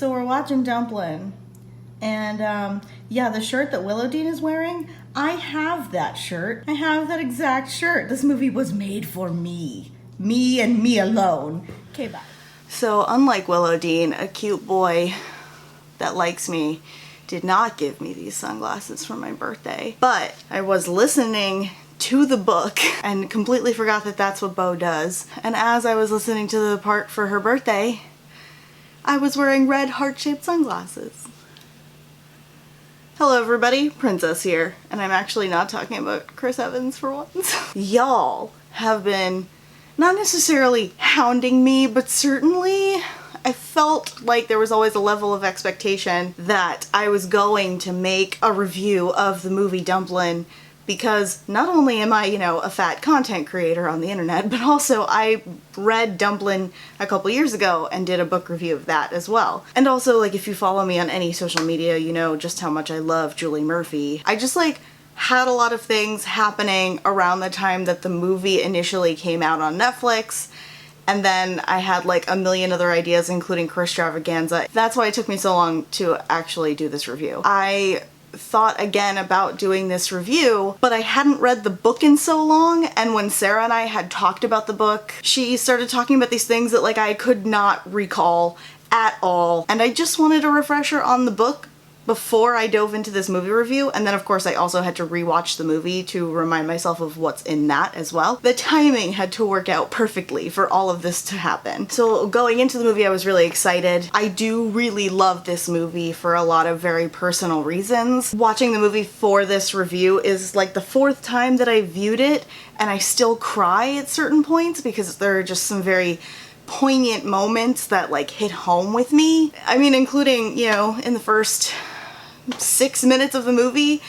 So we're watching Dumplin, and yeah, the shirt that Willowdean is wearing, I have that shirt. I have that exact shirt. This movie was made for me. Me and me alone. Okay, bye. So unlike Willowdean, a cute boy that likes me did not give me these sunglasses for my birthday. But I was listening to the book and completely forgot that that's what Bo does. And as I was listening to the part for her birthday, I was wearing red heart-shaped sunglasses. Hello everybody, Princess here, and I'm actually not talking about Chris Evans for once. Y'all have been not necessarily hounding me, but certainly I felt like there was always a level of expectation that I was going to make a review of the movie Dumplin, because not only am I, a fat content creator on the internet, but also I read Dumplin a couple years ago and did a book review of that as well. And also, like, if you follow me on any social media, you know just how much I love Julie Murphy. I just, had a lot of things happening around the time that the movie initially came out on Netflix, and then I had, a million other ideas, including Christravaganza. That's why it took me so long to actually do this review. I thought again about doing this review, but I hadn't read the book in so long, and when Sarah and I had talked about the book, she started talking about these things that I could not recall at all, and I just wanted a refresher on the book before I dove into this movie review. And then of course I also had to rewatch the movie to remind myself of what's in that as well. The timing had to work out perfectly for all of this to happen. So going into the movie I was really excited. I do really love this movie for a lot of very personal reasons. Watching the movie for this review is the fourth time that I viewed it, and I still cry at certain points because there are just some very poignant moments that hit home with me. I mean, including, in the first 6 minutes of the movie,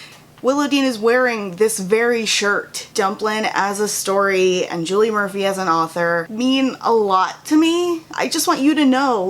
Willowdean is wearing this very shirt. Dumplin as a story and Julie Murphy as an author mean a lot to me. I just want you to know,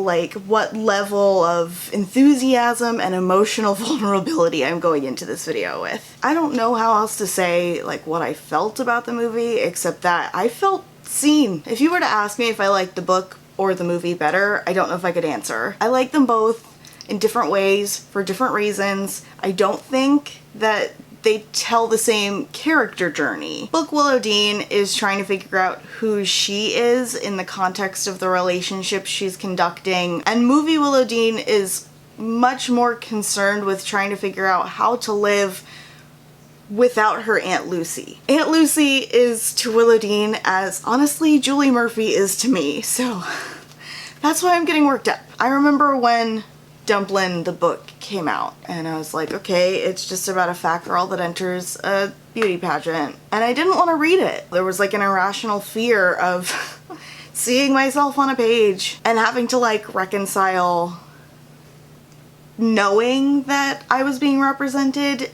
what level of enthusiasm and emotional vulnerability I'm going into this video with. I don't know how else to say, what I felt about the movie, except that I felt seen. If you were to ask me if I liked the book or the movie better, I don't know if I could answer. I like them both in different ways for different reasons. I don't think that they tell the same character journey. Book Willowdean is trying to figure out who she is in the context of the relationship she's conducting, and movie Willowdean is much more concerned with trying to figure out how to live without her Aunt Lucy. Aunt Lucy is to Willowdean as honestly Julie Murphy is to me, so that's why I'm getting worked up. I remember when Dumplin the book came out, and I was like, okay, it's just about a fat girl that enters a beauty pageant, and I didn't want to read it. There was an irrational fear of seeing myself on a page and having to reconcile knowing that I was being represented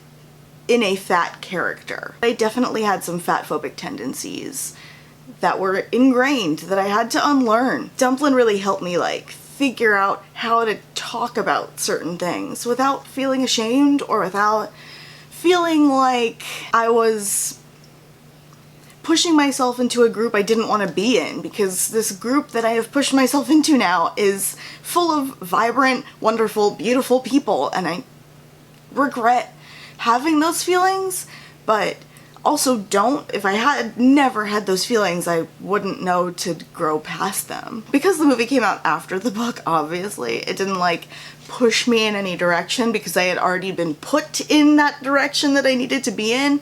in a fat character. I definitely had some fatphobic tendencies that were ingrained that I had to unlearn. Dumplin really helped me figure out how to talk about certain things without feeling ashamed or without feeling like I was pushing myself into a group I didn't want to be in, because this group that I have pushed myself into now is full of vibrant, wonderful, beautiful people, and I regret having those feelings, but also don't. If I had never had those feelings, I wouldn't know to grow past them. Because the movie came out after the book, obviously, it didn't push me in any direction because I had already been put in that direction that I needed to be in.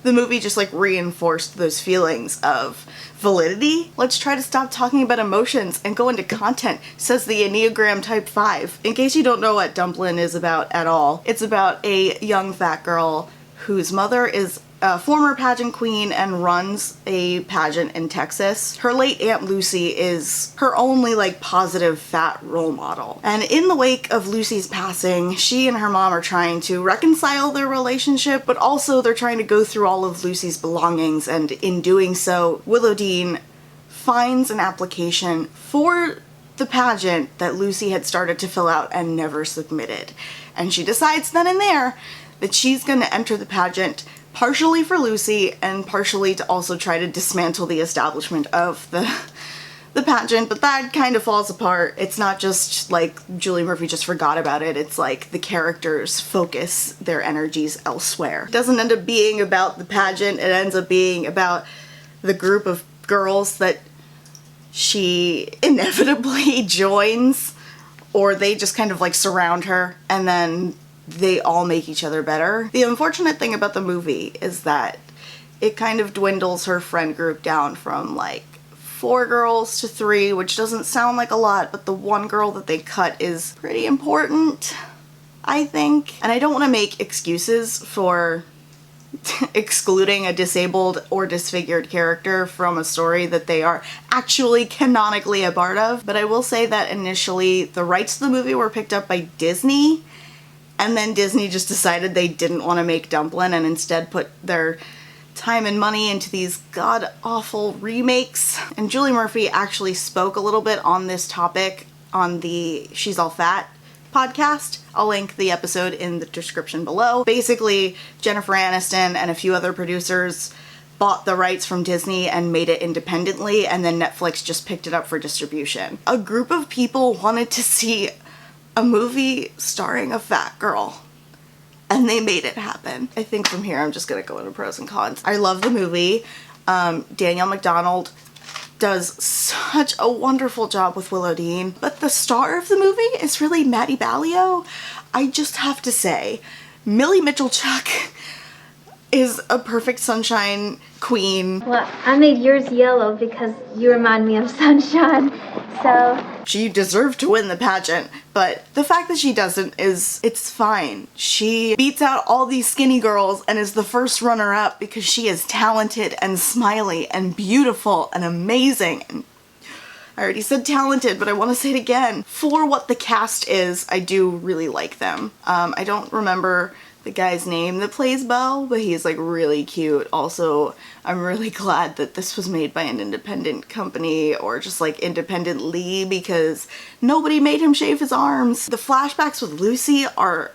The movie just reinforced those feelings of validity. Let's try to stop talking about emotions and go into content, says the Enneagram Type 5. In case you don't know what Dumplin is about at all, it's about a young fat girl whose mother is a former pageant queen and runs a pageant in Texas. Her late Aunt Lucy is her only positive fat role model. And in the wake of Lucy's passing, she and her mom are trying to reconcile their relationship, but also they're trying to go through all of Lucy's belongings, and in doing so, Willowdean finds an application for the pageant that Lucy had started to fill out and never submitted. And she decides then and there that she's gonna enter the pageant partially for Lucy and partially to also try to dismantle the establishment of the pageant, but that kind of falls apart. It's not just like Julie Murphy just forgot about it. It's like the characters focus their energies elsewhere. It doesn't end up being about the pageant. It ends up being about the group of girls that she inevitably joins, or they just kind of like surround her, and then they all make each other better. The unfortunate thing about the movie is that it kind of dwindles her friend group down from like 4 girls to 3, which doesn't sound like a lot, but the one girl that they cut is pretty important, I think. And I don't want to make excuses for excluding a disabled or disfigured character from a story that they are actually canonically a part of, but I will say that initially the rights to the movie were picked up by Disney, and then Disney just decided they didn't want to make Dumplin and instead put their time and money into these god-awful remakes. And Julie Murphy actually spoke a little bit on this topic on the She's All Fat podcast. I'll link the episode in the description below. Basically, Jennifer Aniston and a few other producers bought the rights from Disney and made it independently, and then Netflix just picked it up for distribution. A group of people wanted to see a movie starring a fat girl, and they made it happen. I think from here I'm just gonna go into pros and cons. I love the movie. Danielle McDonald does such a wonderful job with Willow Dean, but the star of the movie is really Maddie Ballio. I just have to say, Millie Mitchell-Chuck is a perfect sunshine queen. Well, I made yours yellow because you remind me of sunshine, so... She deserved to win the pageant, but the fact that she doesn't it's fine. She beats out all these skinny girls and is the first runner-up because she is talented and smiley and beautiful and amazing. And I already said talented, but I want to say it again. For what the cast is, I do really like them. I don't remember the guy's name that plays Beau, but he's like really cute. Also, I'm really glad that this was made by an independent company, or just like independently, because nobody made him shave his arms. The flashbacks with Lucy are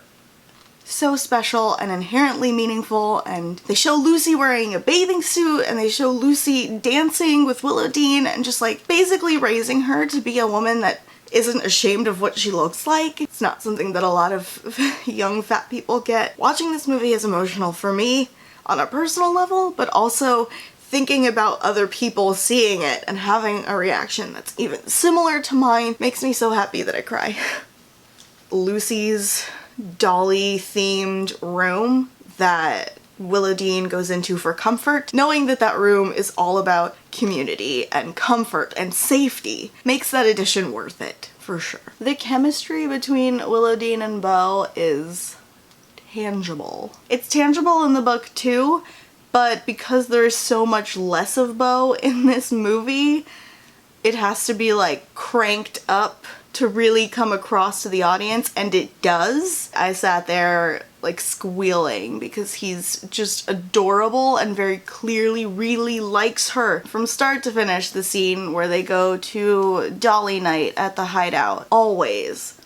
so special and inherently meaningful, and they show Lucy wearing a bathing suit, and they show Lucy dancing with Willow Dean, and just like basically raising her to be a woman that isn't ashamed of what she looks like. It's not something that a lot of young fat people get. Watching this movie is emotional for me on a personal level, but also thinking about other people seeing it and having a reaction that's even similar to mine makes me so happy that I cry. Lucy's dolly-themed room that Willow Dean goes into for comfort, knowing that that room is all about community and comfort and safety, makes that addition worth it, for sure. The chemistry between Willow Dean and Beau is tangible. It's tangible in the book too, but because there's so much less of Beau in this movie, it has to be like cranked up to really come across to the audience, and it does. I sat there like squealing because he's just adorable and very clearly really likes her. From start to finish, the scene where they go to Dolly Night at the hideout always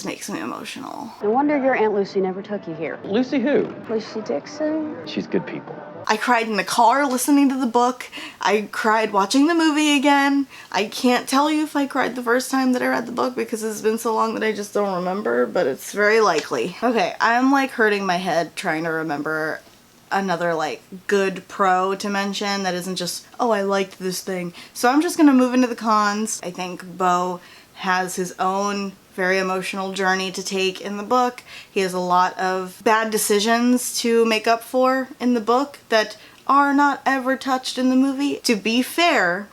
makes me emotional. No wonder your Aunt Lucy never took you here. Lucy who? Lucy Dixon? She's good people. I cried in the car listening to the book. I cried watching the movie again. I can't tell you if I cried the first time that I read the book because it's been so long that I just don't remember, but it's very likely. Okay, I'm like hurting my head trying to remember another like good pro to mention that isn't just, oh, I liked this thing. So I'm just gonna move into the cons. I think Beau has his own very emotional journey to take in the book. He has a lot of bad decisions to make up for in the book that are not ever touched in the movie. To be fair,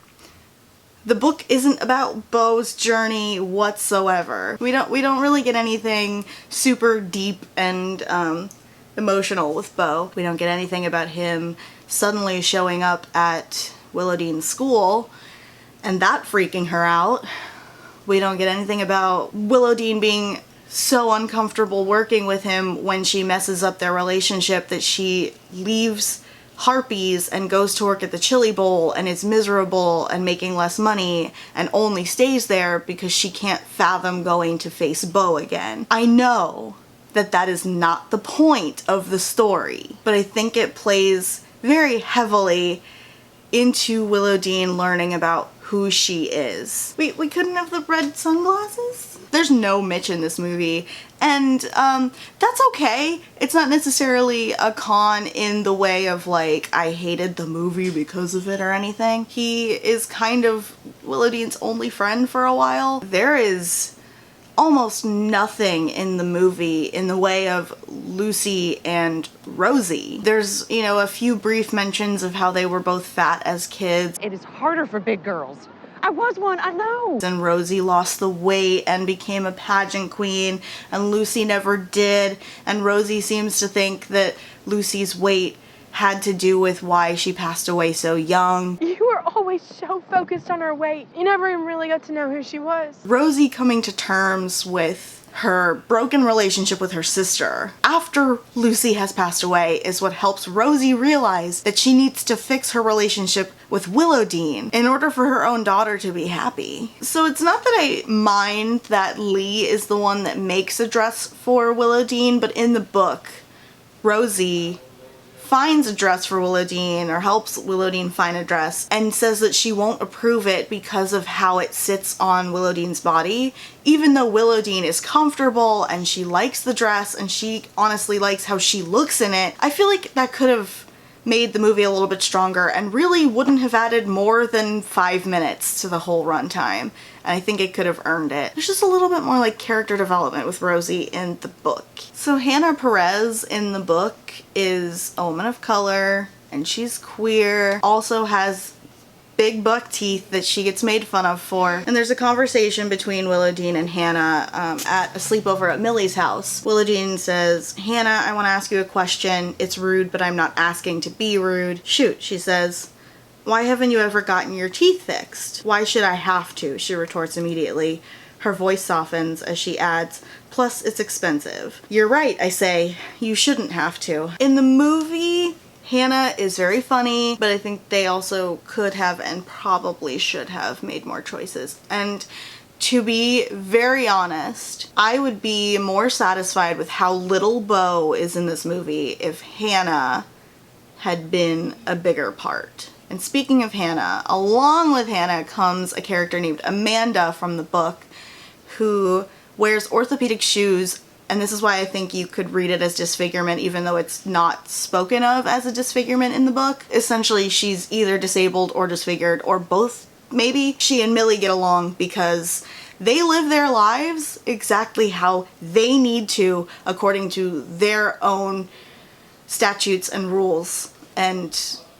the book isn't about Beau's journey whatsoever. We don't really get anything super deep and emotional with Beau. We don't get anything about him suddenly showing up at Willow Dean's school and that freaking her out. We don't get anything about Willow Dean being so uncomfortable working with him when she messes up their relationship that she leaves Harpies and goes to work at the Chili Bowl and is miserable and making less money and only stays there because she can't fathom going to face Beau again. I know that that is not the point of the story, but I think it plays very heavily into Willow Dean learning about who she is. We couldn't have the red sunglasses? There's no Mitch in this movie, and that's okay. It's not necessarily a con in the way of like, I hated the movie because of it or anything. He is kind of Willowdean's only friend for a while. There is almost nothing in the movie in the way of Lucy and Rosie. There's, you know, a few brief mentions of how they were both fat as kids. It is harder for big girls. I was one, I know. And Rosie lost the weight and became a pageant queen, and Lucy never did. And Rosie seems to think that Lucy's weight had to do with why she passed away so young. You were always so focused on her weight. You never even really got to know who she was. Rosie coming to terms with her broken relationship with her sister after Lucy has passed away is what helps Rosie realize that she needs to fix her relationship with Willowdean in order for her own daughter to be happy. So it's not that I mind that Lee is the one that makes a dress for Willowdean, but in the book, Rosie finds a dress for Willowdean, or helps Willowdean find a dress, and says that she won't approve it because of how it sits on Willowdean's body, even though Willowdean is comfortable and she likes the dress and she honestly likes how she looks in it. I feel like that could have made the movie a little bit stronger and really wouldn't have added more than 5 minutes to the whole runtime. And I think it could have earned it. There's just a little bit more like character development with Rosie in the book. So Hannah Perez in the book is a woman of color and she's queer, also has big buck teeth that she gets made fun of for. And there's a conversation between Willowdean and Hannah at a sleepover at Millie's house. Willowdean says, "Hannah, I want to ask you a question. It's rude, but I'm not asking to be rude." "Shoot," she says. "Why haven't you ever gotten your teeth fixed?" "Why should I have to?" she retorts immediately. Her voice softens as she adds, "Plus, it's expensive." "You're right," I say. "You shouldn't have to." In the movie, Hannah is very funny, but I think they also could have and probably should have made more choices. And to be very honest, I would be more satisfied with how little Bo is in this movie if Hannah had been a bigger part. And speaking of Hannah, along with Hannah comes a character named Amanda from the book who wears orthopedic shoes, and this is why I think you could read it as disfigurement even though it's not spoken of as a disfigurement in the book. Essentially, she's either disabled or disfigured, or both maybe. She and Millie get along because they live their lives exactly how they need to according to their own statutes and rules and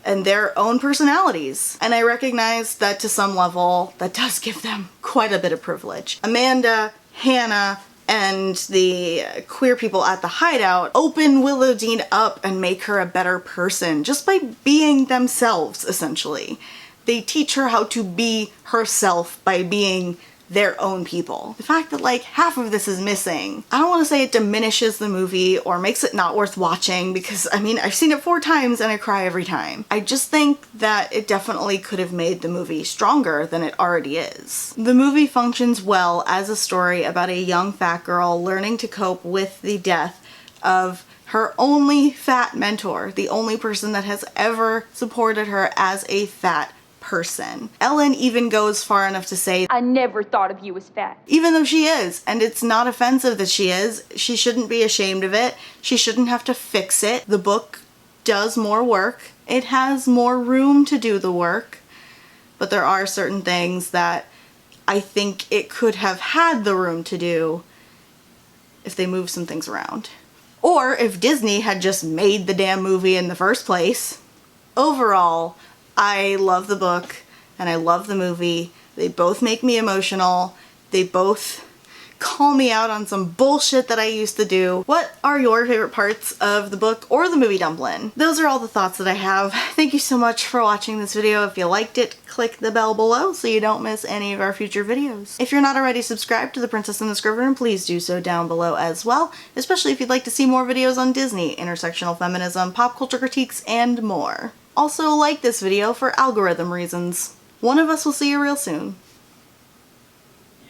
their own personalities. And I recognize that to some level, that does give them quite a bit of privilege. Amanda, Hannah, and the queer people at the hideout open Willowdean up and make her a better person just by being themselves, essentially. They teach her how to be herself by being their own people. The fact that like half of this is missing, I don't want to say it diminishes the movie or makes it not worth watching, because I mean, I've seen it 4 times and I cry every time. I just think that it definitely could have made the movie stronger than it already is. The movie functions well as a story about a young fat girl learning to cope with the death of her only fat mentor, the only person that has ever supported her as a fat person. Ellen even goes far enough to say, "I never thought of you as fat." Even though she is, and it's not offensive that she is, she shouldn't be ashamed of it. She shouldn't have to fix it. The book does more work. It has more room to do the work, but there are certain things that I think it could have had the room to do if they moved some things around. Or if Disney had just made the damn movie in the first place. Overall, I love the book and I love the movie. They both make me emotional. They both call me out on some bullshit that I used to do. What are your favorite parts of the book or the movie Dumplin? Those are all the thoughts that I have. Thank you so much for watching this video. If you liked it, click the bell below so you don't miss any of our future videos. If you're not already subscribed to The Princess and the Scrivener, please do so down below as well, especially if you'd like to see more videos on Disney, intersectional feminism, pop culture critiques, and more. Also, like this video for algorithm reasons. One of us will see you real soon.